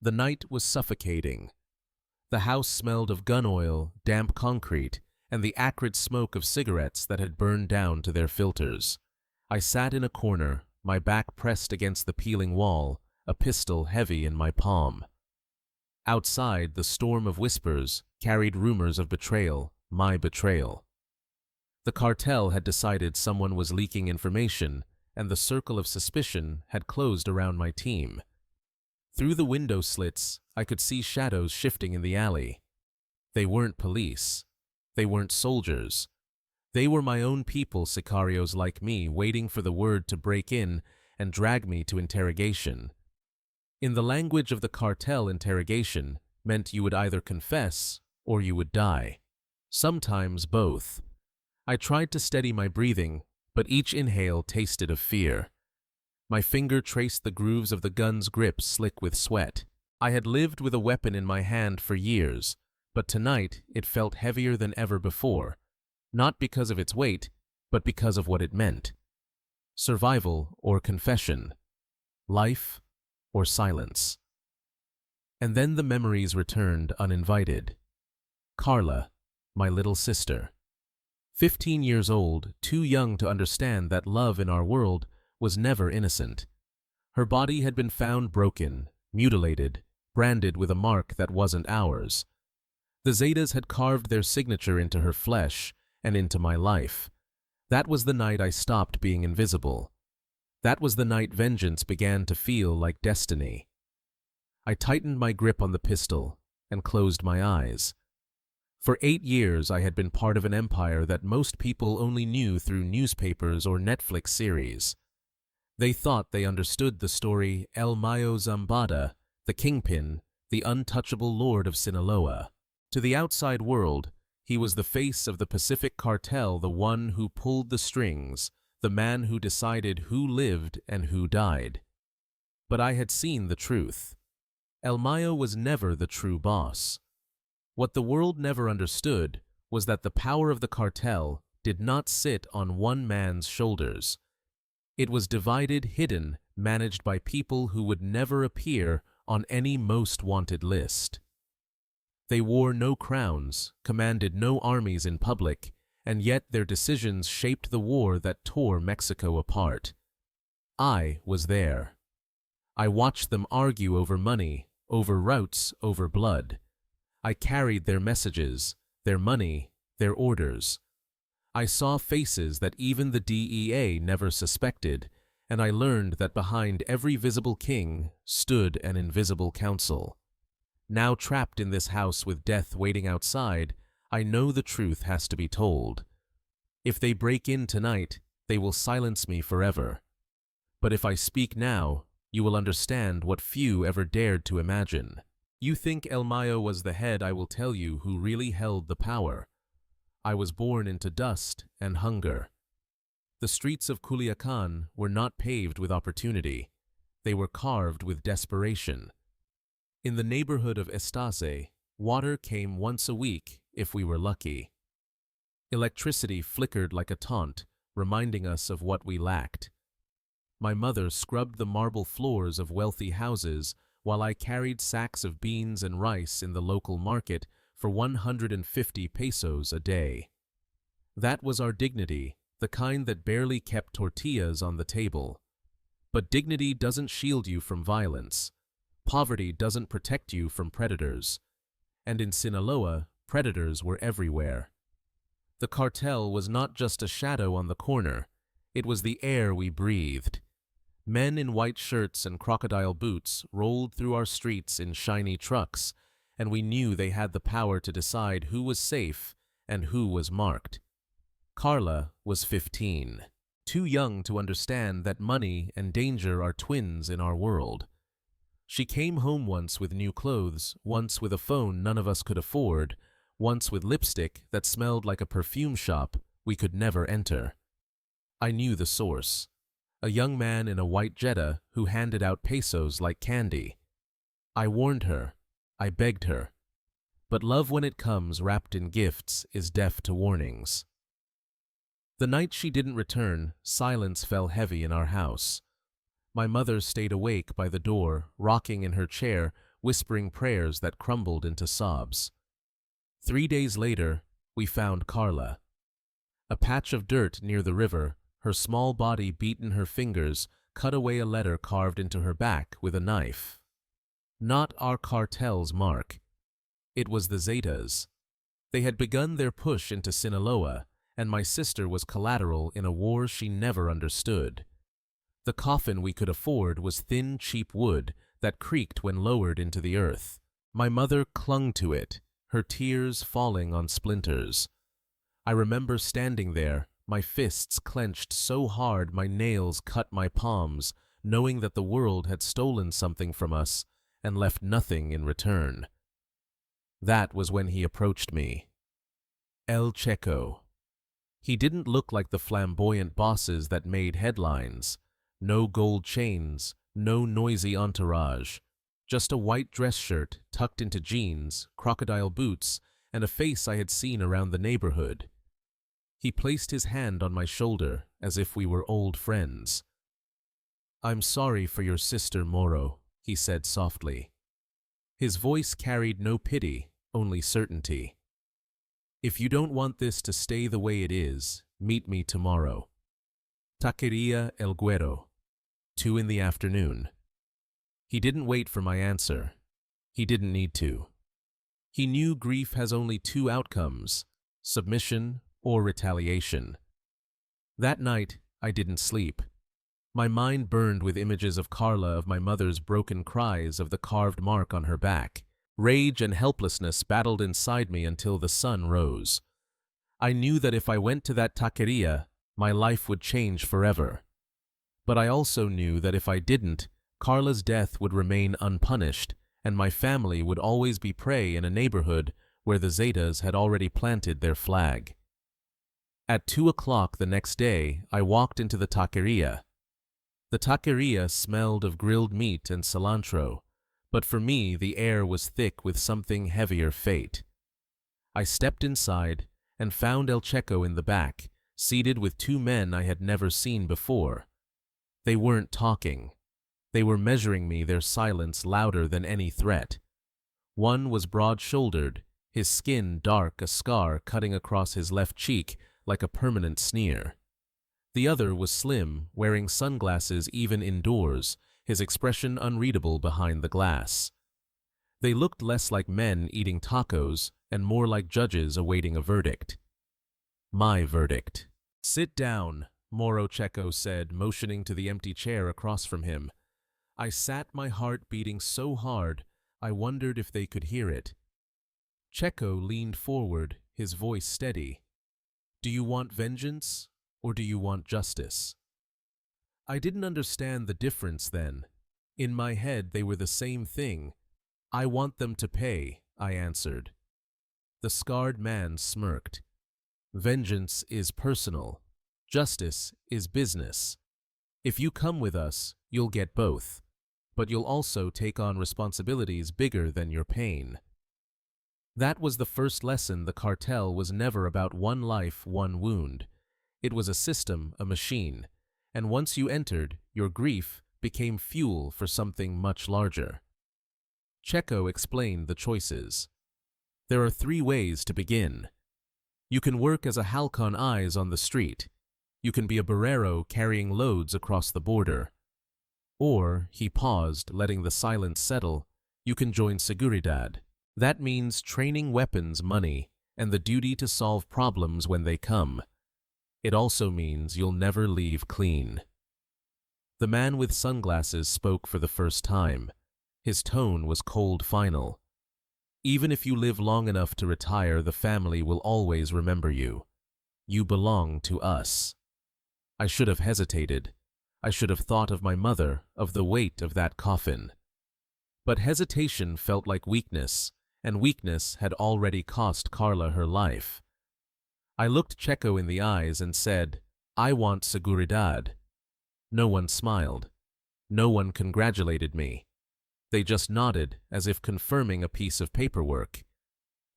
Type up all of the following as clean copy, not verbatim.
The night was suffocating. The house smelled of gun oil, damp concrete, and the acrid smoke of cigarettes that had burned down to their filters. I sat in a corner, my back pressed against the peeling wall, a pistol heavy in my palm. Outside, the storm of whispers carried rumors of betrayal, my betrayal. The cartel had decided someone was leaking information, and the circle of suspicion had closed around my team. Through the window slits, I could see shadows shifting in the alley. They weren't police. They weren't soldiers. They were my own people, sicarios like me, waiting for the word to break in and drag me to interrogation. In the language of the cartel, interrogation meant you would either confess or you would die. Sometimes both. I tried to steady my breathing, but each inhale tasted of fear. My finger traced the grooves of the gun's grip slick with sweat. I had lived with a weapon in my hand for years, but tonight it felt heavier than ever before, not because of its weight, but because of what it meant. Survival or confession. Life or silence. And then the memories returned uninvited. Carla, my little sister. 15 years old, too young to understand that love in our world was never innocent. Her body had been found broken, mutilated, branded with a mark that wasn't ours. The Zetas had carved their signature into her flesh and into my life. That was the night I stopped being invisible. That was the night vengeance began to feel like destiny. I tightened my grip on the pistol and closed my eyes. For 8 years I had been part of an empire that most people only knew through newspapers or Netflix series. They thought they understood the story Mayo Zambada, the kingpin, the untouchable lord of Sinaloa. To the outside world, he was the face of the Pacific Cartel, the one who pulled the strings, the man who decided who lived and who died. But I had seen the truth. El Mayo was never the true boss. What the world never understood was that the power of the cartel did not sit on one man's shoulders. It was divided, hidden, managed by people who would never appear on any most wanted list. They wore no crowns, commanded no armies in public, and yet their decisions shaped the war that tore Mexico apart. I was there. I watched them argue over money, over routes, over blood. I carried their messages, their money, their orders. I saw faces that even the DEA never suspected, and I learned that behind every visible king stood an invisible council. Now trapped in this house with death waiting outside, I know the truth has to be told. If they break in tonight, they will silence me forever. But if I speak now, you will understand what few ever dared to imagine. You think El Mayo was the head, I will tell you who really held the power. I was born into dust and hunger. The streets of Culiacan were not paved with opportunity. They were carved with desperation. In the neighborhood of Estase, water came once a week if we were lucky. Electricity flickered like a taunt, reminding us of what we lacked. My mother scrubbed the marble floors of wealthy houses while I carried sacks of beans and rice in the local market for 150 pesos a day. That was our dignity, the kind that barely kept tortillas on the table. But dignity doesn't shield you from violence. Poverty doesn't protect you from predators. And in Sinaloa, predators were everywhere. The cartel was not just a shadow on the corner. It was the air we breathed. Men in white shirts and crocodile boots rolled through our streets in shiny trucks, and we knew they had the power to decide who was safe and who was marked. Carla was 15, too young to understand that money and danger are twins in our world. She came home once with new clothes, once with a phone none of us could afford, once with lipstick that smelled like a perfume shop we could never enter. I knew the source. A young man in a white Jetta who handed out pesos like candy. I warned her. I begged her. But love, when it comes wrapped in gifts, is deaf to warnings. The night she didn't return, silence fell heavy in our house. My mother stayed awake by the door, rocking in her chair, whispering prayers that crumbled into sobs. 3 days later, we found Carla. A patch of dirt near the river, her small body beaten, her fingers cut away, a letter carved into her back with a knife. Not our cartel's mark. It was the Zetas. They had begun their push into Sinaloa, and my sister was collateral in a war she never understood. The coffin we could afford was thin, cheap wood that creaked when lowered into the earth. My mother clung to it, her tears falling on splinters. I remember standing there, my fists clenched so hard my nails cut my palms, knowing that the world had stolen something from us and left nothing in return. That was when he approached me. El Checo. He didn't look like the flamboyant bosses that made headlines. No gold chains, no noisy entourage. Just a white dress shirt tucked into jeans, crocodile boots, and a face I had seen around the neighborhood. He placed his hand on my shoulder as if we were old friends. "I'm sorry for your sister, Moro," he said softly. His voice carried no pity, only certainty. "If you don't want this to stay the way it is, meet me tomorrow. Taqueria El Güero, 2 in the afternoon." He didn't wait for my answer. He didn't need to. He knew grief has only 2 outcomes: submission or retaliation. That night, I didn't sleep. My mind burned with images of Carla, of my mother's broken cries, of the carved mark on her back. Rage and helplessness battled inside me until the sun rose. I knew that if I went to that taqueria, my life would change forever. But I also knew that if I didn't, Carla's death would remain unpunished, and my family would always be prey in a neighborhood where the Zetas had already planted their flag. At 2 o'clock the next day, I walked into the taqueria. The taqueria smelled of grilled meat and cilantro, but for me the air was thick with something heavier fate. I stepped inside and found El Checo in the back, seated with 2 men I had never seen before. They weren't talking. They were measuring me, their silence louder than any threat. One was broad-shouldered, his skin dark, a scar cutting across his left cheek like a permanent sneer. The other was slim, wearing sunglasses even indoors, his expression unreadable behind the glass. They looked less like men eating tacos and more like judges awaiting a verdict. My verdict. "Sit down," Mayo Checo said, motioning to the empty chair across from him. I sat, my heart beating so hard I wondered if they could hear it. Checo leaned forward, his voice steady. "Do you want vengeance, or do you want justice?" I didn't understand the difference then. In my head they were the same thing. "I want them to pay," I answered. The scarred man smirked. "Vengeance is personal. Justice is business. If you come with us, you'll get both, but you'll also take on responsibilities bigger than your pain." That was the first lesson. The cartel was never about one life, one wound. It was a system, a machine, and once you entered, your grief became fuel for something much larger. Checo explained the choices. There are 3 ways to begin. You can work as a halcon eyes on the street. You can be a barrero carrying loads across the border. Or, he paused, letting the silence settle, you can join seguridad. That means training, weapons, money, and the duty to solve problems when they come. It also means you'll never leave clean. The man with sunglasses spoke for the first time. His tone was cold, final. "Even if you live long enough to retire, the family will always remember you. You belong to us." I should have hesitated. I should have thought of my mother, of the weight of that coffin. But hesitation felt like weakness, and weakness had already cost Carla her life. I looked Checo in the eyes and said, "I want seguridad." No one smiled. No one congratulated me. They just nodded as if confirming a piece of paperwork.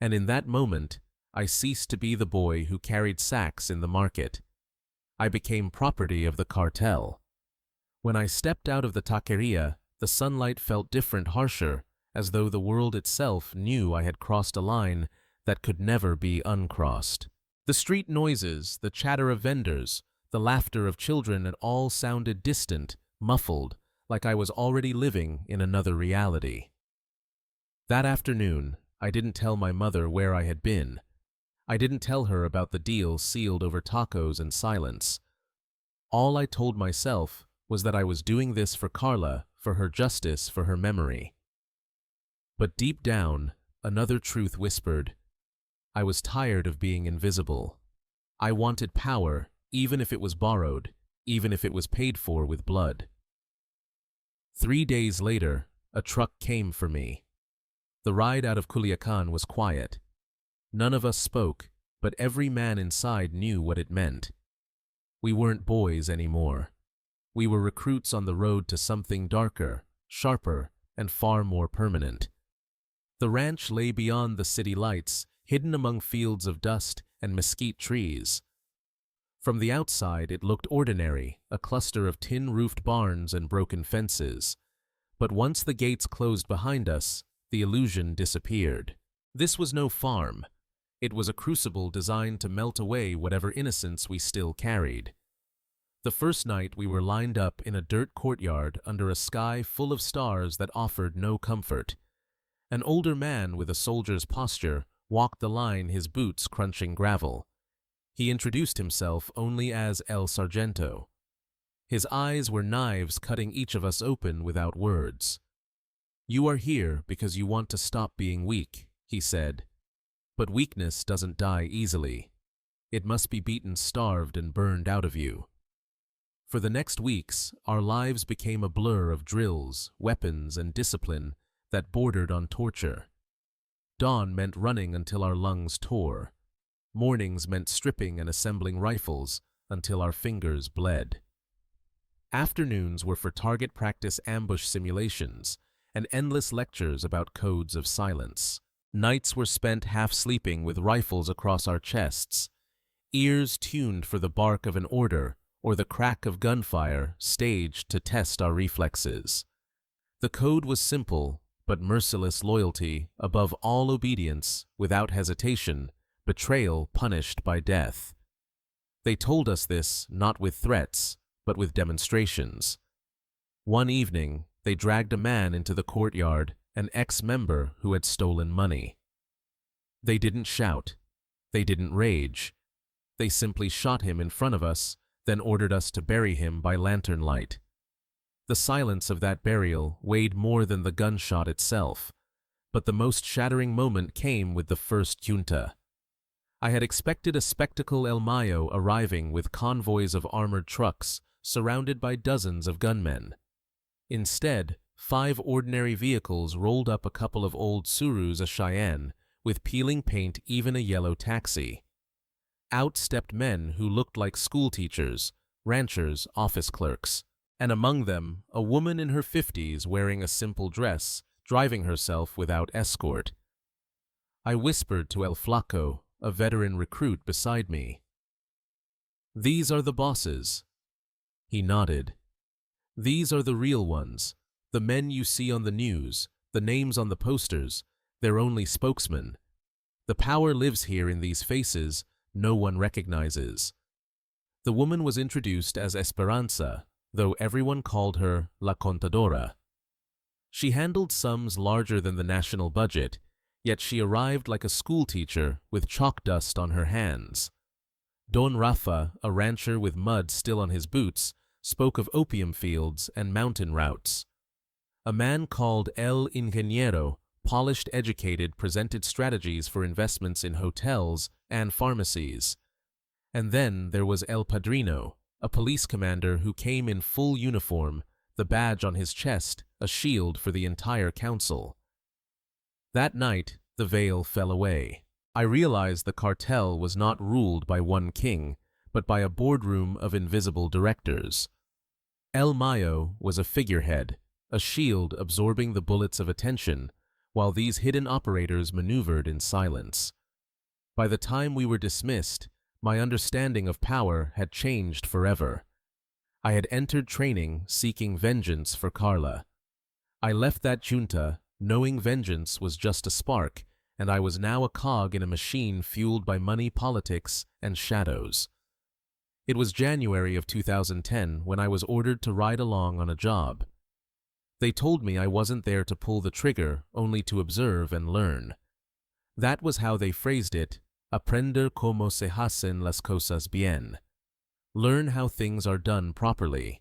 And in that moment, I ceased to be the boy who carried sacks in the market. I became property of the cartel. When I stepped out of the taqueria, the sunlight felt different, harsher, as though the world itself knew I had crossed a line that could never be uncrossed. The street noises, the chatter of vendors, the laughter of children, it all sounded distant, muffled, like I was already living in another reality. That afternoon, I didn't tell my mother where I had been. I didn't tell her about the deal sealed over tacos and silence. All I told myself was that I was doing this for Carla, for her justice, for her memory. But deep down, another truth whispered. I was tired of being invisible. I wanted power, even if it was borrowed, even if it was paid for with blood. 3 days later, a truck came for me. The ride out of Culiacan was quiet. None of us spoke, but every man inside knew what it meant. We weren't boys anymore. We were recruits on the road to something darker, sharper, and far more permanent. The ranch lay beyond the city lights, hidden among fields of dust and mesquite trees. From the outside it looked ordinary, a cluster of tin-roofed barns and broken fences. But once the gates closed behind us, the illusion disappeared. This was no farm. It was a crucible designed to melt away whatever innocence we still carried. The first night we were lined up in a dirt courtyard under a sky full of stars that offered no comfort. An older man with a soldier's posture walked the line, his boots crunching gravel. He introduced himself only as El Sargento. His eyes were knives cutting each of us open without words. You are here because you want to stop being weak, he said. But weakness doesn't die easily. It must be beaten, starved, and burned out of you. For the next weeks, our lives became a blur of drills, weapons, and discipline that bordered on torture. Dawn meant running until our lungs tore. Mornings meant stripping and assembling rifles until our fingers bled. Afternoons were for target practice, ambush simulations, and endless lectures about codes of silence. Nights were spent half sleeping with rifles across our chests, ears tuned for the bark of an order or the crack of gunfire staged to test our reflexes. The code was simple, but merciless: loyalty above all obedience, without hesitation, betrayal punished by death. They told us this not with threats, but with demonstrations. One evening, they dragged a man into the courtyard, an ex-member who had stolen money. They didn't shout. They didn't rage. They simply shot him in front of us, then ordered us to bury him by lantern light. The silence of that burial weighed more than the gunshot itself, but the most shattering moment came with the first junta. I had expected a spectacle: El Mayo arriving with convoys of armored trucks, surrounded by dozens of gunmen. Instead, 5 ordinary vehicles rolled up, a couple of old Surus, a Cheyenne, with peeling paint, even a yellow taxi. Out stepped men who looked like schoolteachers, ranchers, office clerks, and among them a woman in her 50s wearing a simple dress, driving herself without escort. I whispered to El Flaco, a veteran recruit beside me. "These are the bosses." He nodded. "These are the real ones, the men you see on the news, the names on the posters, they're only spokesmen. The power lives here in these faces no one recognizes." The woman was introduced as Esperanza, though everyone called her La Contadora. She handled sums larger than the national budget, yet she arrived like a schoolteacher with chalk dust on her hands. Don Rafa, a rancher with mud still on his boots, spoke of opium fields and mountain routes. A man called El Ingeniero, polished, educated, presented strategies for investments in hotels and pharmacies. And then there was El Padrino, a police commander who came in full uniform, the badge on his chest a shield for the entire council. That night, the veil fell away. I realized the cartel was not ruled by one king, but by a boardroom of invisible directors. El Mayo was a figurehead, a shield absorbing the bullets of attention, while these hidden operators maneuvered in silence. By the time we were dismissed, my understanding of power had changed forever. I had entered training seeking vengeance for Carla. I left that junta knowing vengeance was just a spark, and I was now a cog in a machine fueled by money, politics, and shadows. It was January of 2010 when I was ordered to ride along on a job. They told me I wasn't there to pull the trigger, only to observe and learn. That was how they phrased it, aprender cómo se hacen las cosas bien. Learn how things are done properly.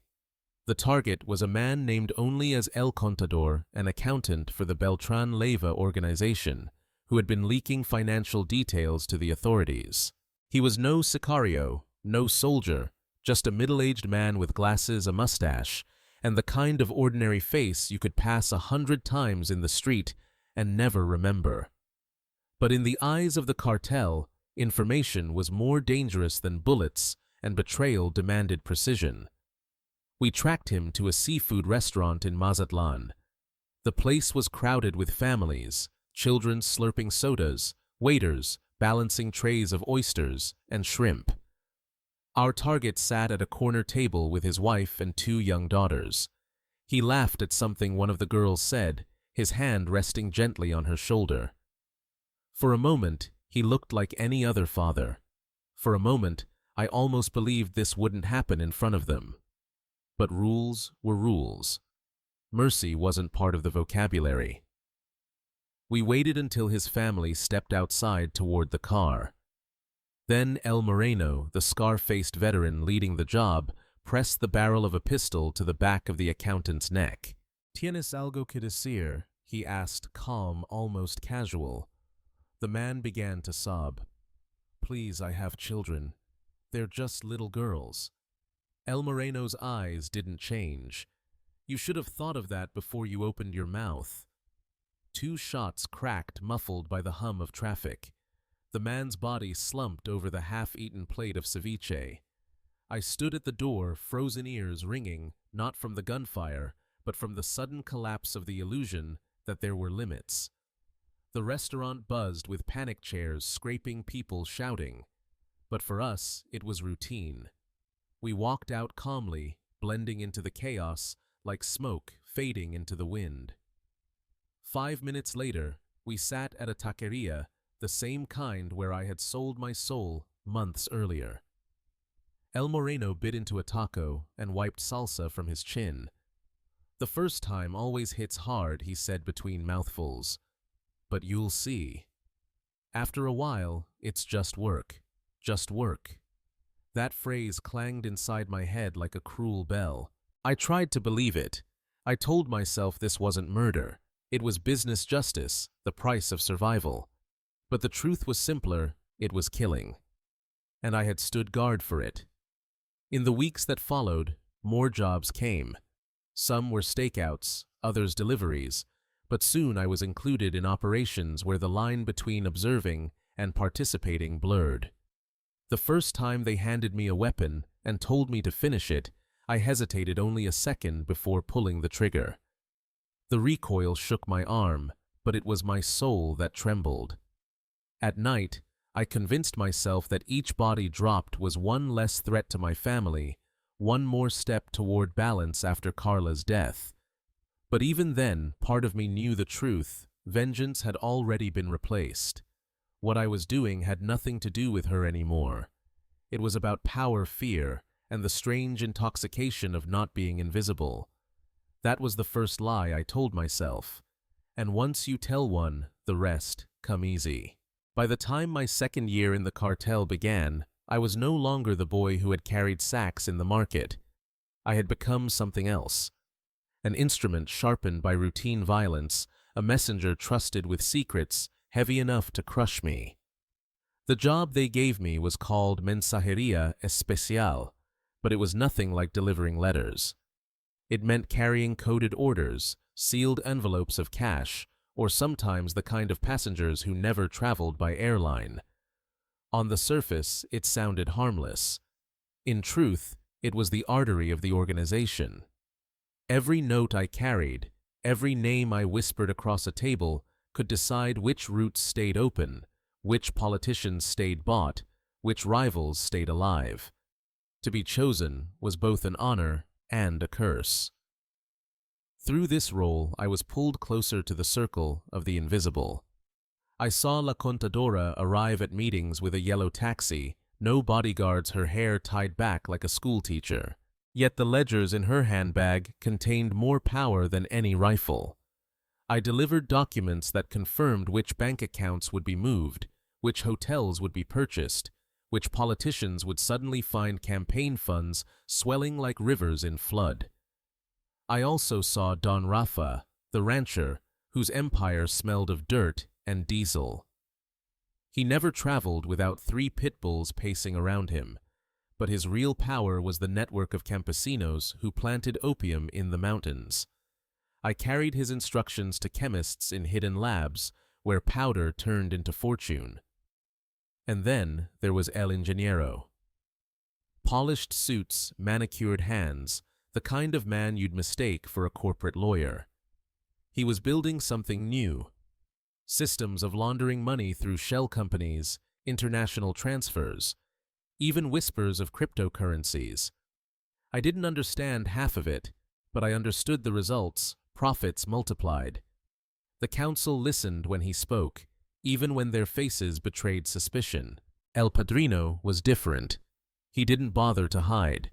The target was a man named only as El Contador, an accountant for the Beltran Leyva organization, who had been leaking financial details to the authorities. He was no sicario, no soldier, just a middle-aged man with glasses, a mustache, and the kind of ordinary face you could pass 100 times in the street and never remember. But in the eyes of the cartel, information was more dangerous than bullets, and betrayal demanded precision. We tracked him to a seafood restaurant in Mazatlan. The place was crowded with families, children slurping sodas, waiters balancing trays of oysters and shrimp. Our target sat at a corner table with his wife and 2 young daughters. He laughed at something one of the girls said, his hand resting gently on her shoulder. For a moment, he looked like any other father. For a moment, I almost believed this wouldn't happen in front of them. But rules were rules. Mercy wasn't part of the vocabulary. We waited until his family stepped outside toward the car. Then El Moreno, the scar-faced veteran leading the job, pressed the barrel of a pistol to the back of the accountant's neck. "Tienes algo que decir?" he asked, calm, almost casual. The man began to sob. "Please, I have children. They're just little girls." El Moreno's eyes didn't change. "You should have thought of that before you opened your mouth." 2 shots cracked, muffled by the hum of traffic. The man's body slumped over the half-eaten plate of ceviche. I stood at the door, frozen ears ringing, not from the gunfire, but from the sudden collapse of the illusion that there were limits. The restaurant buzzed with panic chairs, scraping, people shouting. But for us, it was routine. We walked out calmly, blending into the chaos like smoke fading into the wind. 5 minutes later, we sat at a taqueria, the same kind where I had sold my soul months earlier. El Moreno bit into a taco and wiped salsa from his chin. "The first time always hits hard," he said between mouthfuls. "But you'll see. After a while, it's just work. Just work." That phrase clanged inside my head like a cruel bell. I tried to believe it. I told myself this wasn't murder. It was business justice, the price of survival. But the truth was simpler, it was killing. And I had stood guard for it. In the weeks that followed, more jobs came. Some were stakeouts, others deliveries, but soon I was included in operations where the line between observing and participating blurred. The first time they handed me a weapon and told me to finish it, I hesitated only a second before pulling the trigger. The recoil shook my arm, but it was my soul that trembled. At night, I convinced myself that each body dropped was one less threat to my family, one more step toward balance after Carla's death. But even then, part of me knew the truth. Vengeance had already been replaced. What I was doing had nothing to do with her anymore. It was about power, fear, and the strange intoxication of not being invisible. That was the first lie I told myself. And once you tell one, the rest come easy. By the time my second year in the cartel began, I was no longer the boy who had carried sacks in the market. I had become something else. An instrument sharpened by routine violence, a messenger trusted with secrets heavy enough to crush me. The job they gave me was called mensajería especial, but it was nothing like delivering letters. It meant carrying coded orders, sealed envelopes of cash, or sometimes the kind of passengers who never traveled by airline. On the surface, it sounded harmless. In truth, it was the artery of the organization. Every note I carried, every name I whispered across a table could decide which routes stayed open, which politicians stayed bought, which rivals stayed alive. To be chosen was both an honor and a curse. Through this role, I was pulled closer to the circle of the invisible. I saw La Contadora arrive at meetings with a yellow taxi, no bodyguards, her hair tied back like a schoolteacher. Yet the ledgers in her handbag contained more power than any rifle. I delivered documents that confirmed which bank accounts would be moved, which hotels would be purchased, which politicians would suddenly find campaign funds swelling like rivers in flood. I also saw Don Rafa, the rancher, whose empire smelled of dirt and diesel. He never traveled without 3 pit bulls pacing around him, but his real power was the network of campesinos who planted opium in the mountains. I carried his instructions to chemists in hidden labs where powder turned into fortune. And then there was El Ingeniero. Polished suits, manicured hands, the kind of man you'd mistake for a corporate lawyer. He was building something new. Systems of laundering money through shell companies, international transfers, even whispers of cryptocurrencies. I didn't understand half of it, but I understood the results. Profits multiplied. The council listened when he spoke, even when their faces betrayed suspicion. El Padrino was different. He didn't bother to hide.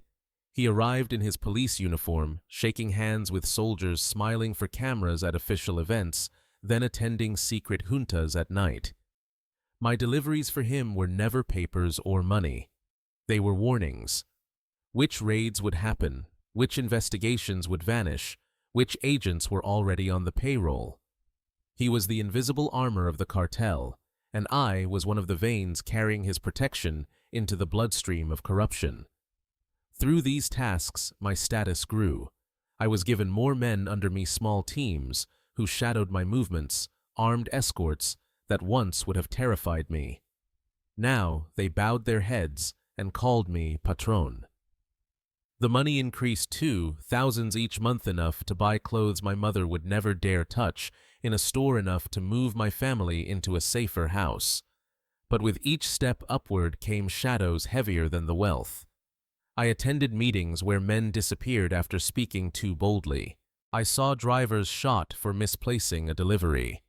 He arrived in his police uniform, shaking hands with soldiers, smiling for cameras at official events, then attending secret juntas at night. My deliveries for him were never papers or money. They were warnings. Which raids would happen, which investigations would vanish, which agents were already on the payroll. He was the invisible armor of the cartel, and I was one of the veins carrying his protection into the bloodstream of corruption. Through these tasks, my status grew. I was given more men under me, small teams, who shadowed my movements, armed escorts that once would have terrified me. Now they bowed their heads and called me patron. The money increased too, thousands each month, enough to buy clothes my mother would never dare touch, in a store enough to move my family into a safer house. But with each step upward came shadows heavier than the wealth. I attended meetings where men disappeared after speaking too boldly. I saw drivers shot for misplacing a delivery.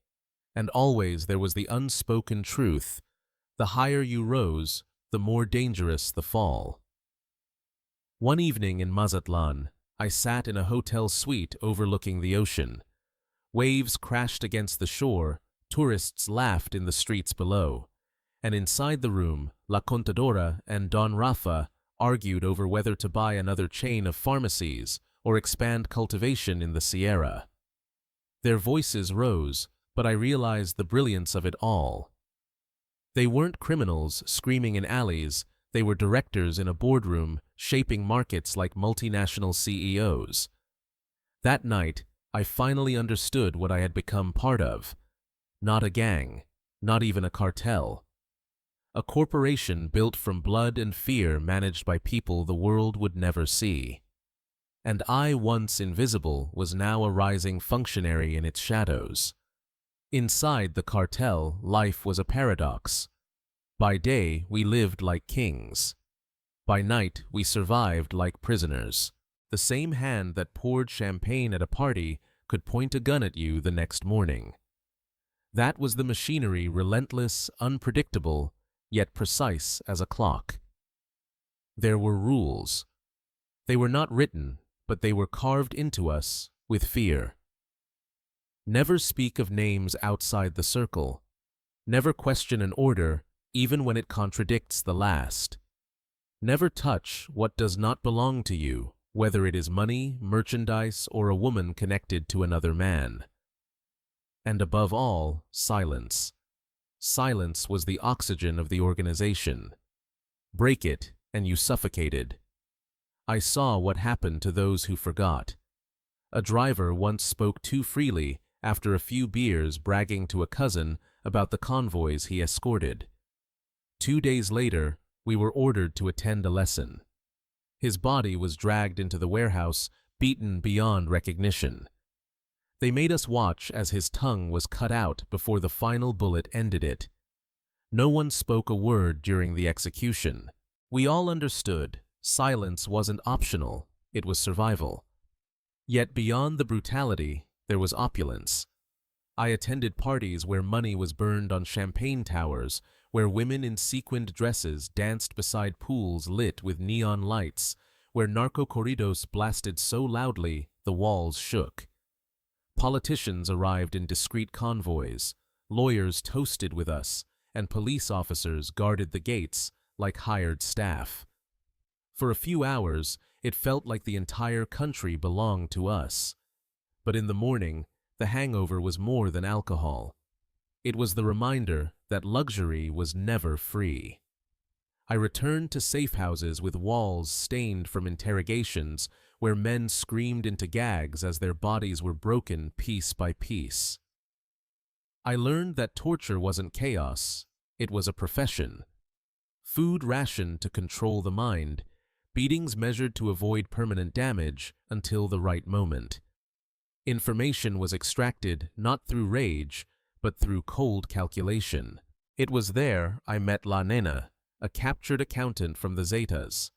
And always there was the unspoken truth: the higher you rose, the more dangerous the fall. One evening in Mazatlan, I sat in a hotel suite overlooking the ocean. Waves crashed against the shore, tourists laughed in the streets below, and inside the room, La Contadora and Don Rafa argued over whether to buy another chain of pharmacies or expand cultivation in the Sierra. Their voices rose, but I realized the brilliance of it all. They weren't criminals screaming in alleys. They were directors in a boardroom, shaping markets like multinational CEOs. That night, I finally understood what I had become part of. Not a gang, not even a cartel. A corporation built from blood and fear, managed by people the world would never see. And I, once invisible, was now a rising functionary in its shadows. Inside the cartel, life was a paradox. By day, we lived like kings. By night, we survived like prisoners. The same hand that poured champagne at a party could point a gun at you the next morning. That was the machinery, relentless, unpredictable, yet precise as a clock. There were rules. They were not written, but they were carved into us with fear. Never speak of names outside the circle. Never question an order, even when it contradicts the last. Never touch what does not belong to you, whether it is money, merchandise, or a woman connected to another man. And above all, silence. Silence was the oxygen of the organization. Break it, and you suffocated. I saw what happened to those who forgot. A driver once spoke too freely after a few beers, bragging to a cousin about the convoys he escorted. 2 days later, we were ordered to attend a lesson. His body was dragged into the warehouse, beaten beyond recognition. They made us watch as his tongue was cut out before the final bullet ended it. No one spoke a word during the execution. We all understood silence wasn't optional, it was survival. Yet beyond the brutality, there was opulence. I attended parties where money was burned on champagne towers, where women in sequined dresses danced beside pools lit with neon lights, where narco corridos blasted so loudly the walls shook. Politicians arrived in discreet convoys, lawyers toasted with us, and police officers guarded the gates like hired staff. For a few hours, it felt like the entire country belonged to us. But in the morning, the hangover was more than alcohol. It was the reminder that luxury was never free. I returned to safe houses with walls stained from interrogations where men screamed into gags as their bodies were broken piece by piece. I learned that torture wasn't chaos, it was a profession. Food rationed to control the mind, beatings measured to avoid permanent damage until the right moment. Information was extracted not through rage, but through cold calculation. It was there I met La Nena, a captured accountant from the Zetas.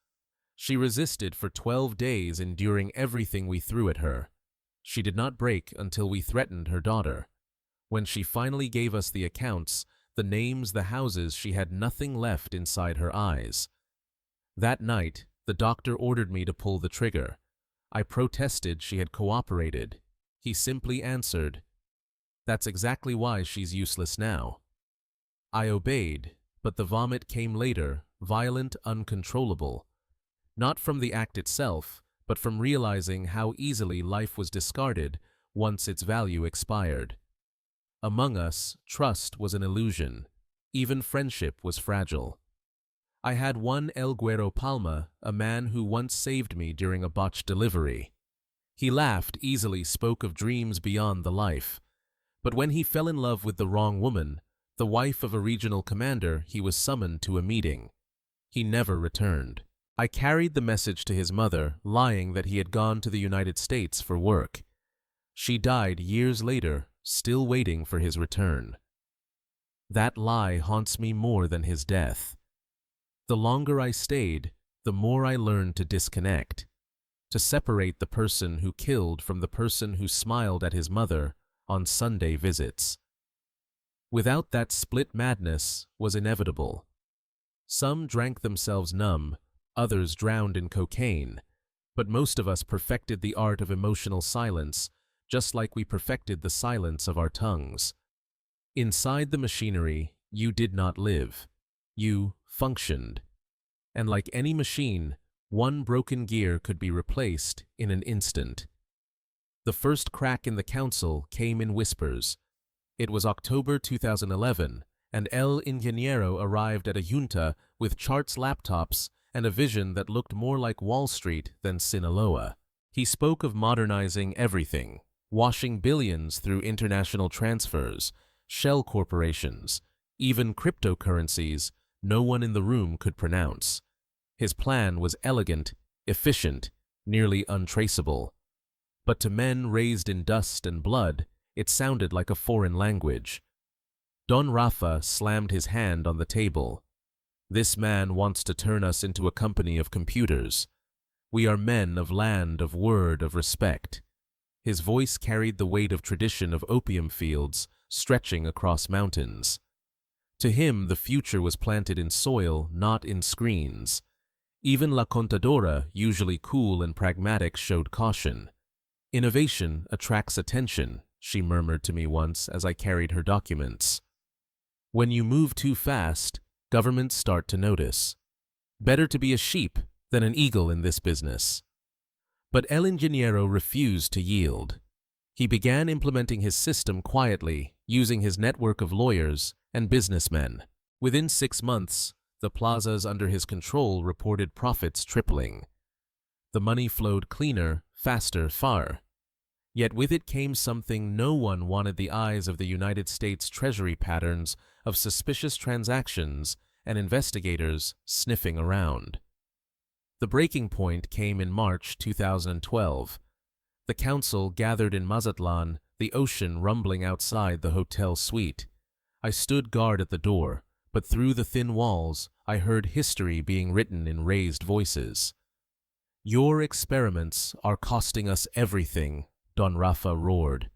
She resisted for 12 days, enduring everything we threw at her. She did not break until we threatened her daughter. When she finally gave us the accounts, the names, the houses, she had nothing left inside her eyes. That night, the doctor ordered me to pull the trigger. I protested she had cooperated. He simply answered, "That's exactly why she's useless now." I obeyed, but the vomit came later, violent, uncontrollable. Not from the act itself, but from realizing how easily life was discarded once its value expired. Among us, trust was an illusion. Even friendship was fragile. I had one El Guero Palma, a man who once saved me during a botched delivery. He laughed easily, spoke of dreams beyond the life. But when he fell in love with the wrong woman, the wife of a regional commander, he was summoned to a meeting. He never returned. I carried the message to his mother, lying that he had gone to the United States for work. She died years later, still waiting for his return. That lie haunts me more than his death. The longer I stayed, the more I learned to disconnect, to separate the person who killed from the person who smiled at his mother on Sunday visits. Without that split, madness was inevitable. Some drank themselves numb, others drowned in cocaine, but most of us perfected the art of emotional silence, just like we perfected the silence of our tongues. Inside the machinery, you did not live. You functioned. And like any machine, one broken gear could be replaced in an instant. The first crack in the council came in whispers. It was October 2011, and El Ingeniero arrived at a junta with charts, laptops, and a vision that looked more like Wall Street than Sinaloa. He spoke of modernizing everything, washing billions through international transfers, shell corporations, even cryptocurrencies no one in the room could pronounce. His plan was elegant, efficient, nearly untraceable. But to men raised in dust and blood, it sounded like a foreign language. Don Rafa slammed his hand on the table. "This man wants to turn us into a company of computers. We are men of land, of word, of respect." His voice carried the weight of tradition of opium fields stretching across mountains. To him, the future was planted in soil, not in screens. Even La Contadora, usually cool and pragmatic, showed caution. "Innovation attracts attention," she murmured to me once as I carried her documents. "When you move too fast, governments start to notice. Better to be a sheep than an eagle in this business." But El Ingeniero refused to yield. He began implementing his system quietly, using his network of lawyers and businessmen. Within 6 months, the plazas under his control reported profits tripling. The money flowed cleaner, faster, far. Yet with it came something no one wanted: the eyes of the United States Treasury, patterns of suspicious transactions, and investigators sniffing around. The breaking point came in March 2012. The council gathered in Mazatlan, the ocean rumbling outside the hotel suite. I stood guard at the door, but through the thin walls I heard history being written in raised voices. Your experiments are costing us everything, Don Rafa roared.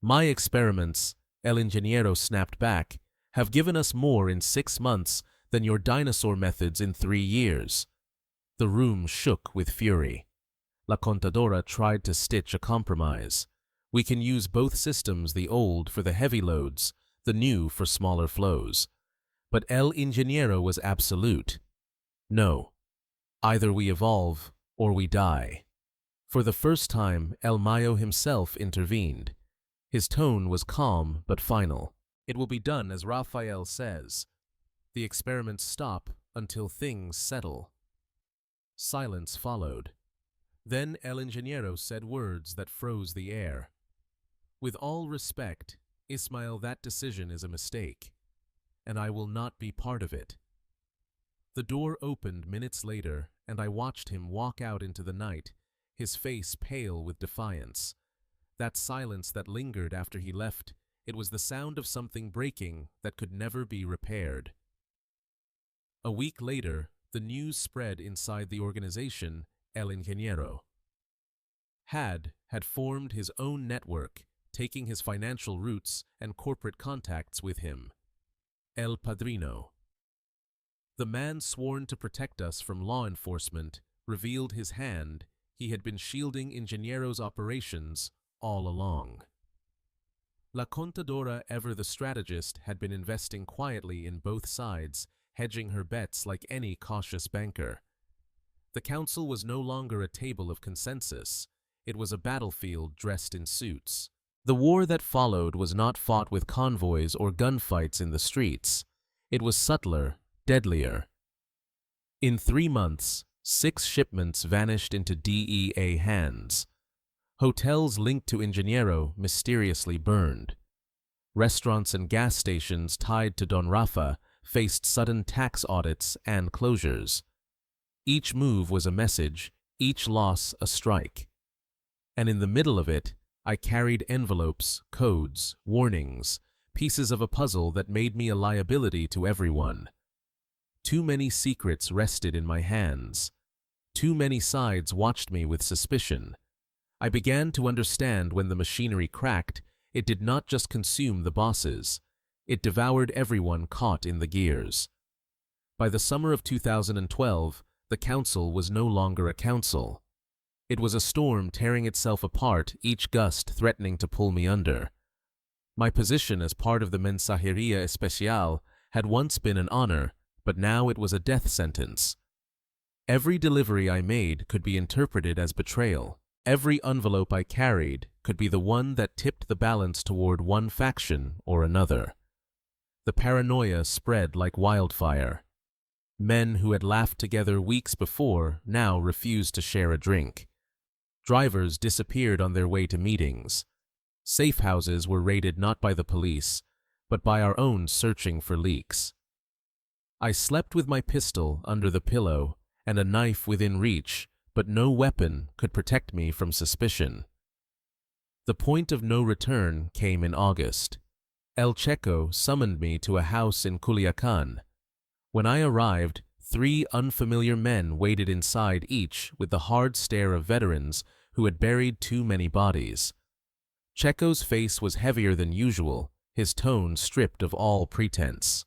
My experiments, El Ingeniero snapped back, have given us more in 6 months than your dinosaur methods in 3 years. The room shook with fury. La Contadora tried to stitch a compromise. We can use both systems, the old for the heavy loads, the new for smaller flows. But El Ingeniero was absolute. No. Either we evolve or we die. For the first time, El Mayo himself intervened. His tone was calm but final. It will be done as Raphael says. The experiments stop until things settle. Silence followed. Then El Ingeniero said words that froze the air. With all respect, Ismael, that decision is a mistake, and I will not be part of it. The door opened minutes later, and I watched him walk out into the night, his face pale with defiance. That silence that lingered after he left, it was the sound of something breaking that could never be repaired. A week later, the news spread inside the organization El Ingeniero. Had formed his own network, taking his financial roots and corporate contacts with him. El Padrino. The man sworn to protect us from law enforcement revealed his hand. He had been shielding Ingeniero's operations all along. La Contadora, ever the strategist, had been investing quietly in both sides, hedging her bets like any cautious banker. The council was no longer a table of consensus. It was a battlefield dressed in suits. The war that followed was not fought with convoys or gunfights in the streets. It was subtler, deadlier. In 3 months, 6 shipments vanished into DEA hands. Hotels linked to Ingeniero mysteriously burned. Restaurants and gas stations tied to Don Rafa faced sudden tax audits and closures. Each move was a message, each loss a strike. And in the middle of it, I carried envelopes, codes, warnings, pieces of a puzzle that made me a liability to everyone. Too many secrets rested in my hands. Too many sides watched me with suspicion. I began to understand when the machinery cracked, it did not just consume the bosses. It devoured everyone caught in the gears. By the summer of 2012, the council was no longer a council. It was a storm tearing itself apart, each gust threatening to pull me under. My position as part of the Mensajería Especial had once been an honor, but now it was a death sentence. Every delivery I made could be interpreted as betrayal. Every envelope I carried could be the one that tipped the balance toward one faction or another. The paranoia spread like wildfire. Men who had laughed together weeks before now refused to share a drink. Drivers disappeared on their way to meetings. Safe houses were raided not by the police, but by our own searching for leaks. I slept with my pistol under the pillow and a knife within reach, but no weapon could protect me from suspicion. The point of no return came in August. El Checo summoned me to a house in Culiacan. When I arrived, 3 unfamiliar men waited inside, each with the hard stare of veterans who had buried too many bodies. Checo's face was heavier than usual, his tone stripped of all pretense.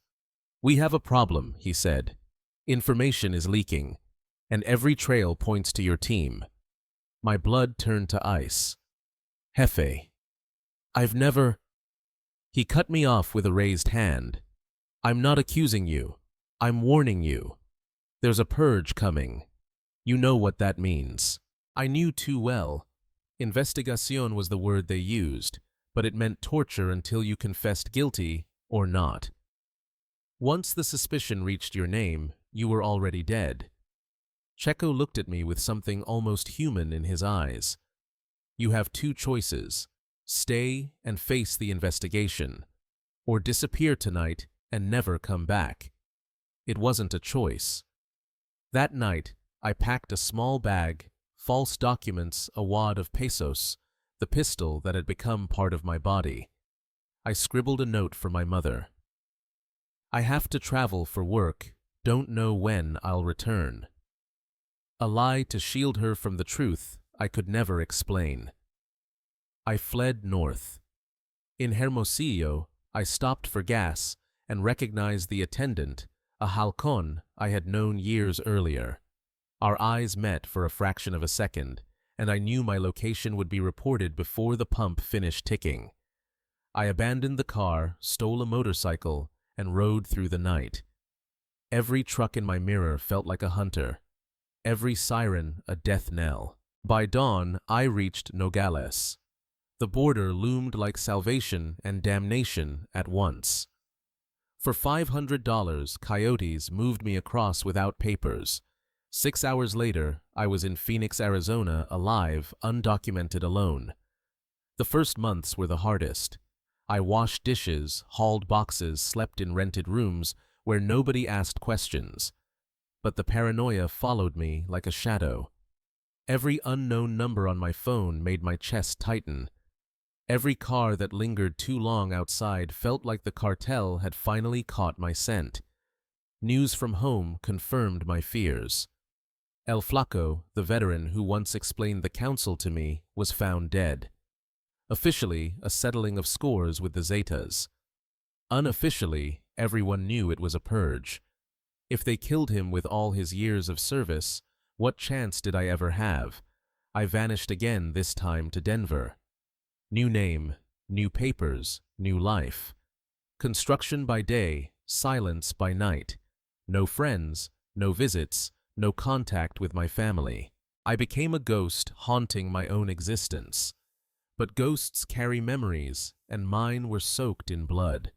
"We have a problem," he said. "Information is leaking, and every trail points to your team." My blood turned to ice. "Jefe, I've never—" He cut me off with a raised hand. "I'm not accusing you. I'm warning you. There's a purge coming. You know what that means." I knew too well. Investigación was the word they used, but it meant torture until you confessed guilty or not. Once the suspicion reached your name, you were already dead. Checo looked at me with something almost human in his eyes. "You have 2 choices. Stay and face the investigation, or disappear tonight and never come back." It wasn't a choice. That night, I packed a small bag, false documents, a wad of pesos, the pistol that had become part of my body. I scribbled a note for my mother. "I have to travel for work. Don't know when I'll return." a lie to shield her from the truth I could never explain. I fled north. In Hermosillo, I stopped for gas and recognized the attendant, a halcon I had known years earlier. Our eyes met for a fraction of a second, and I knew my location would be reported before the pump finished ticking. I abandoned the car, stole a motorcycle, and rode through the night. Every truck in my mirror felt like a hunter, every siren a death knell. By dawn, I reached Nogales. The border loomed like salvation and damnation at once. For $500, coyotes moved me across without papers. 6 hours later, I was in Phoenix, Arizona, alive, undocumented, alone. The first months were the hardest. I washed dishes, hauled boxes, slept in rented rooms where nobody asked questions. But the paranoia followed me like a shadow. Every unknown number on my phone made my chest tighten. Every car that lingered too long outside felt like the cartel had finally caught my scent. News from home confirmed my fears. El Flaco, the veteran who once explained the council to me, was found dead. Officially, a settling of scores with the Zetas. Unofficially, everyone knew it was a purge. If they killed him with all his years of service, what chance did I ever have? I vanished again, this time to Denver. New name, new papers, new life. Construction by day, silence by night. No friends, no visits, no contact with my family. I became a ghost haunting my own existence. But ghosts carry memories, and mine were soaked in blood.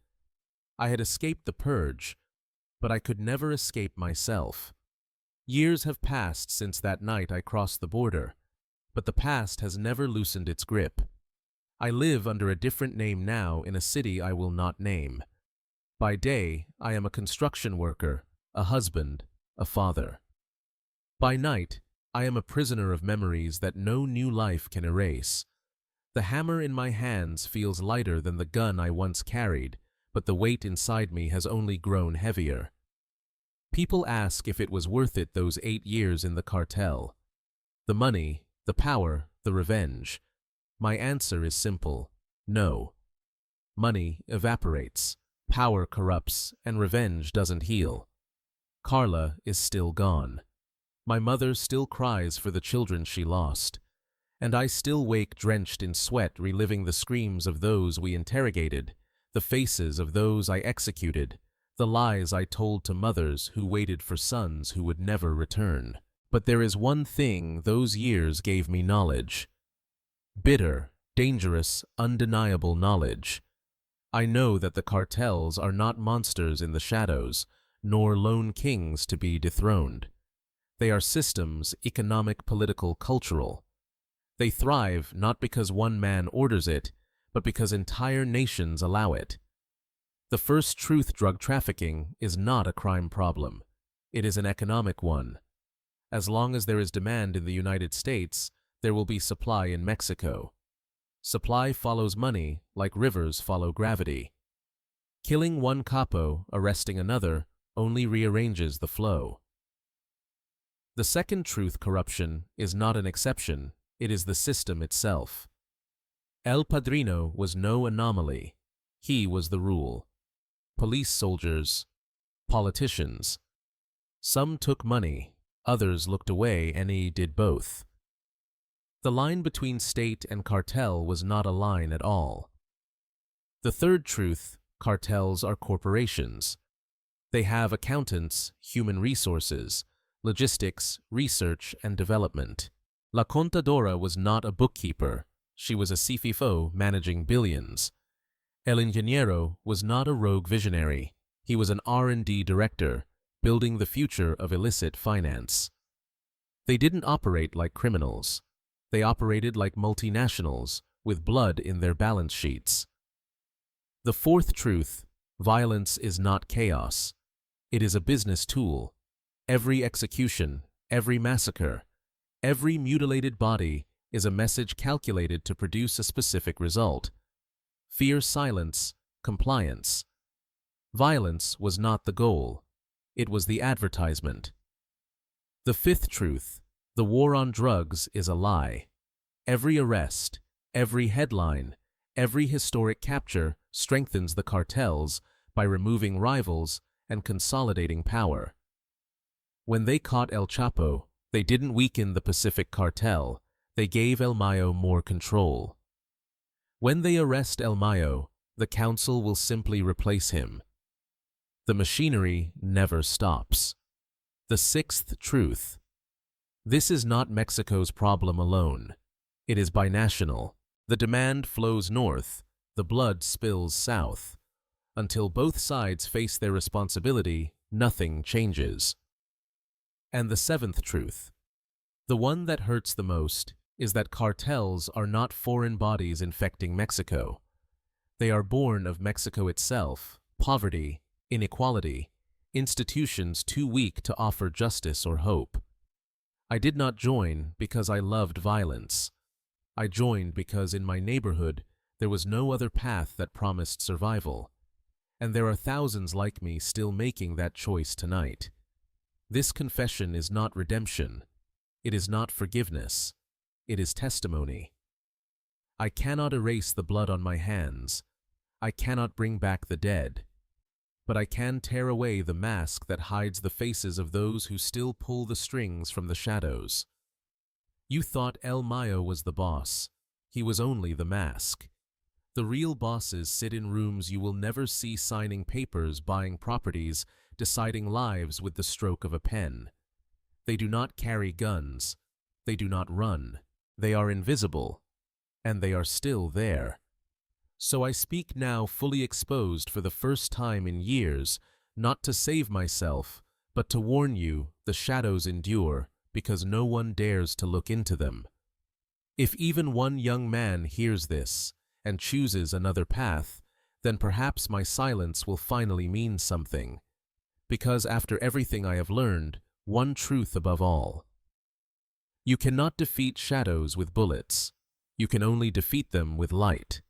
I had escaped the purge, but I could never escape myself. Years have passed since that night I crossed the border, but the past has never loosened its grip. I live under a different name now in a city I will not name. By day, I am a construction worker, a husband, a father. By night, I am a prisoner of memories that no new life can erase. The hammer in my hands feels lighter than the gun I once carried, but the weight inside me has only grown heavier. People ask if it was worth it, those 8 years in the cartel. The money, the power, the revenge. My answer is simple: no. Money evaporates, power corrupts, and revenge doesn't heal. Carla is still gone. My mother still cries for the children she lost. And I still wake drenched in sweat, reliving the screams of those we interrogated, the faces of those I executed, the lies I told to mothers who waited for sons who would never return. But there is one thing those years gave me: knowledge. Bitter, dangerous, undeniable knowledge. I know that the cartels are not monsters in the shadows, nor lone kings to be dethroned. They are systems, economic, political, cultural. They thrive not because one man orders it, but because entire nations allow it. The first truth: drug trafficking is not a crime problem. It is an economic one. As long as there is demand in the United States, there will be supply in Mexico. Supply follows money like rivers follow gravity. Killing one capo, arresting another, only rearranges the flow. The second truth: corruption is not an exception. It is the system itself. El Padrino was no anomaly. He was the rule. Police soldiers, politicians. Some took money, others looked away, and he did both. The line between state and cartel was not a line at all. The third truth: cartels are corporations. They have accountants, human resources, logistics, research, and development. La Contadora was not a bookkeeper. She was a CFO managing billions. El Ingeniero was not a rogue visionary. He was an R&D director, building the future of illicit finance. They didn't operate like criminals. They operated like multinationals, with blood in their balance sheets. The fourth truth: violence is not chaos. It is a business tool. Every execution, every massacre, every mutilated body is a message calculated to produce a specific result. Fear, silence, compliance. Violence was not the goal. It was the advertisement. The fifth truth: The war on drugs is a lie. Every arrest, every headline, every historic capture strengthens the cartels by removing rivals and consolidating power. When they caught El Chapo, they didn't weaken the Pacific Cartel, they gave El Mayo more control. When they arrest El Mayo, the council will simply replace him. The machinery never stops. The sixth truth. This is not Mexico's problem alone. It is binational. The demand flows north, the blood spills south. Until both sides face their responsibility, nothing changes. And the seventh truth. The one that hurts the most is that cartels are not foreign bodies infecting Mexico. They are born of Mexico itself, poverty, inequality, institutions too weak to offer justice or hope. I did not join because I loved violence. I joined because in my neighborhood there was no other path that promised survival. And there are thousands like me still making that choice tonight. This confession is not redemption. It is not forgiveness. It is testimony. I cannot erase the blood on my hands. I cannot bring back the dead. But I can tear away the mask that hides the faces of those who still pull the strings from the shadows. You thought El Mayo was the boss. He was only the mask. The real bosses sit in rooms you will never see, signing papers, buying properties, deciding lives with the stroke of a pen. They do not carry guns. They do not run. They are invisible. And they are still there. So I speak now fully exposed for the first time in years, not to save myself, but to warn you the shadows endure because no one dares to look into them. If even one young man hears this and chooses another path, then perhaps my silence will finally mean something. Because after everything I have learned, one truth above all. You cannot defeat shadows with bullets. You can only defeat them with light.